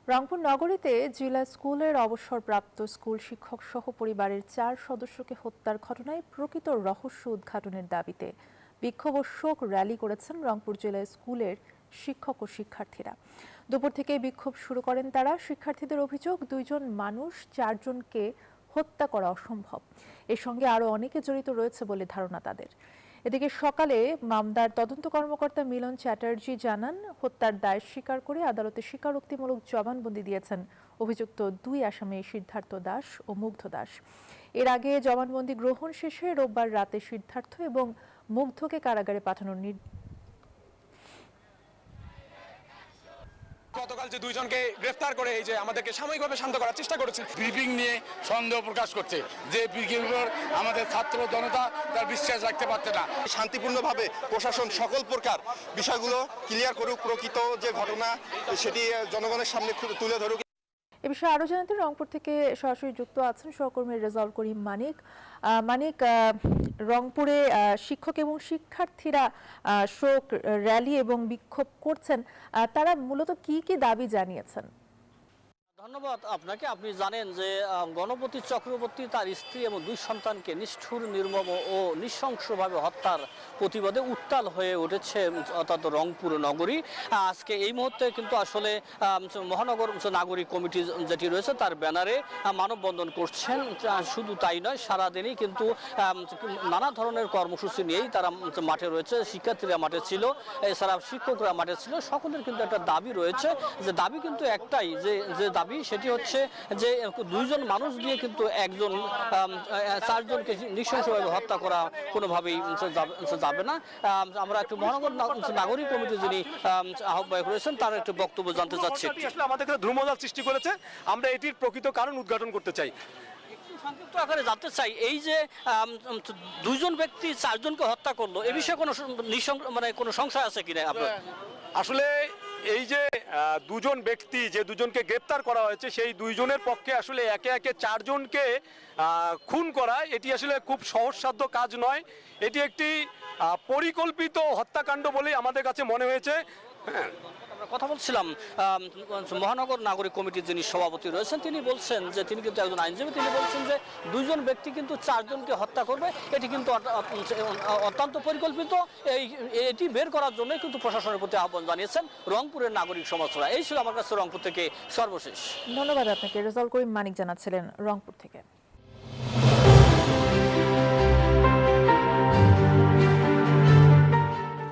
রংপুর নগরীতে জিলা স্কুলের অবসরপ্রাপ্ত স্কুল শিক্ষক সহ পরিবারের 4 সদস্যকে হত্যার ঘটনায় প্রকৃত রহস্য উদ্ঘাটনের দাবিতে বিক্ষোভ ও শোক র্যালি করেছেন রংপুর জেলা স্কুলের শিক্ষক ও শিক্ষার্থীরা। দুপুর থেকে বিক্ষোভ শুরু করেন তারা। শিক্ষার্থীদের অভিযোগ, 2 জন মানুষ 4 জনকে হত্যা করা অসম্ভব। এর সঙ্গে আরও অনেকে জড়িত রয়েছে বলে ধারণা তাদের। এদিকে সকালে মামলার তদন্ত কর্মকর্তা মিলন চ্যাটার্জি জানান, হত্যার দায় স্বীকার করে আদালতে স্বীকারোক্তিমূলক জবানবন্দি দিয়েছেন অভিযুক্ত 2 আসামি সিদ্ধার্থ দাস ও মুগ্ধ দাস। এর আগে জবানবন্দি গ্রহণ শেষে রোববার রাতে সিদ্ধার্থ এবং মুগ্ধকে কারাগারে পাঠানোর গতকাল যে 2 জনকে গ্রেফতার করে এই যে আমাদেরকে সাময়িকভাবে শান্ত করার চেষ্টা করেছে, ব্রিফিং নিয়ে সন্দেহ প্রকাশ করছে যে ব্রিফিংয়ের আমাদের ছাত্র জনতা তার বিশ্বাস রাখতে পারছে না। শান্তিপূর্ণভাবে প্রশাসন সকল প্রকার বিষয়গুলো ক্লিয়ার করুক, প্রকৃত যে ঘটনা সেটি জনগণের সামনে তুলে ধরুক। এ বিষয়ে আরো জানাতে রংপুর থেকে সরাসরি যুক্ত আছেন সহকর্মী রেজাউল করিম মানিক। রংপুরে শিক্ষক এবং শিক্ষার্থীরা শোক র্যালি এবং বিক্ষোভ করছেন, তারা মূলত কি কি দাবি জানিয়েছেন? ধন্যবাদ আপনাকে। আপনি জানেন যে গণপতি চক্রবর্তী তার স্ত্রী এবং 2 সন্তানকে নিষ্ঠুর, নির্মম ও নৃশংসভাবে হত্যার প্রতিবাদে উত্তাল হয়ে উঠেছে অর্থাৎ রংপুর নগরী। আজকে এই মুহূর্তে কিন্তু আসলে মহানগর নাগরিক কমিটি যেটি রয়েছে তার ব্যানারে মানববন্ধন করছেন। শুধু তাই নয়, সারাদিনই কিন্তু নানা ধরনের কর্মসূচি নিয়েই তারা মাঠে রয়েছে। শিক্ষার্থীরা মাঠে ছিল, এছাড়া শিক্ষকরা মাঠে ছিল। সকলের কিন্তু একটা দাবি রয়েছে, যে দাবি কিন্তু একটাই, যে দাবি সেটি হচ্ছে যে 2 জন মানুষ দিয়ে কিন্তু 4 জনকে নৃশংসভাবে হত্যা করা কোনোভাবেই যাবে না। আমরা একটু মহানগর নাগরিক কমিটি যিনি আহ্বায়ক রয়েছেন তার একটু বক্তব্য জানতে চাচ্ছি। আসলে আমাদের ধ্রুমজাল সৃষ্টি করেছে, আমরা এটির প্রকৃত কারণ উদ্ঘাটন করতে চাই। সংক্ষিপ্ত আকারে জানতে চাই, এই যে 2 জন ব্যক্তি 4 জনকে হত্যা করলো, এ বিষয়ে কোনো সংশয় আছে কিনা আপনার? আসলে এই যে 2 জন ব্যক্তি, যে 2 জনকে গ্রেপ্তার করা হয়েছে, সেই 2 জনের পক্ষে আসলে একে একে 4 জনকে খুন করা এটি আসলে খুব সহজসাধ্য কাজ নয়। এটি একটি পরিকল্পিত হত্যাকাণ্ড বলেই আমাদের কাছে মনে হয়েছে। আমরা কথা বলছিলাম মহানগর নাগরিক কমিটির যিনি সভাপতি রয়েছেন, তিনি বলছেন যে তিনি কিন্তু একজন আইনজীবী। তিনি বলছেন যে 2 জন ব্যক্তি কিন্তু 4 জনকে হত্যা করবে, এটি কিন্তু অত্যন্ত পরিকল্পিত। এটি বের করার জন্য কিন্তু প্রশাসনের প্রতি আহ্বান জানিয়েছেন রংপুরের নাগরিক সমাজরা। এই ছিল আমার কাছে রংপুর থেকে সর্বশেষ। ধন্যবাদ আপনাকে। রেজাউল করিম মানিক জানাচ্ছিলেন রংপুর থেকে।